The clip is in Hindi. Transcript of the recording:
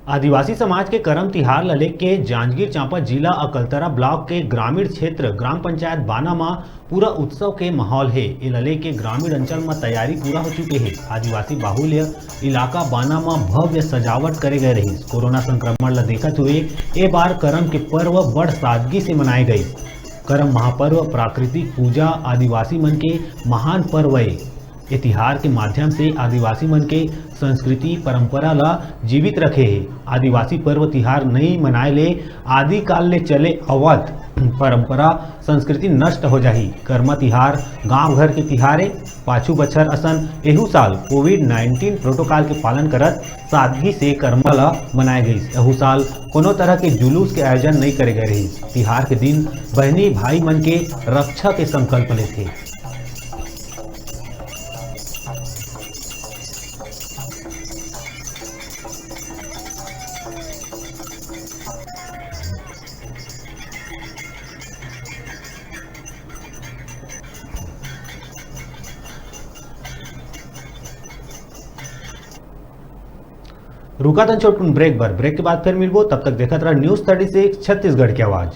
आदिवासी समाज के करम तिहार लले के जांजगीर चांपा जिला अकलतरा ब्लॉक के ग्रामीण क्षेत्र ग्राम पंचायत बाना में पूरा उत्सव के माहौल है। ये लले के ग्रामीण अंचल में तैयारी पूरा हो चुके हैं। आदिवासी बाहुल्य इलाका बाना में भव्य सजावट करे गए रही। कोरोना संक्रमण ला देखते हुए ये बार करम के पर्व बड़ सादगी से मनाए गए। करम महापर्व प्राकृतिक पूजा आदिवासी मन के महान पर्व है। ये तिहार के माध्यम से आदिवासी मन के संस्कृति परंपरा ला जीवित रखे है। आदिवासी पर्व तिहार नहीं मनाए ले आदि काल ले चले अवध परंपरा संस्कृति नष्ट हो जाही। कर्मा तिहार गांव घर के तिहारे पाछू बछर असन एहू साल कोविड-19 प्रोटोकॉल के पालन करत सादगी से कर्मा ला मनाए गई। एहू साल कोनो तरह के जुलूस के आयोजन नहीं करे गए रही। तिहार के दिन बहनी भाई मन के रक्षा के संकल्प ले थे। रुका तन छोट ब्रेक के बाद फिर मिलबो। तब तक देखत रहा न्यूज़ 36 छत्तीसगढ़ की आवाज़।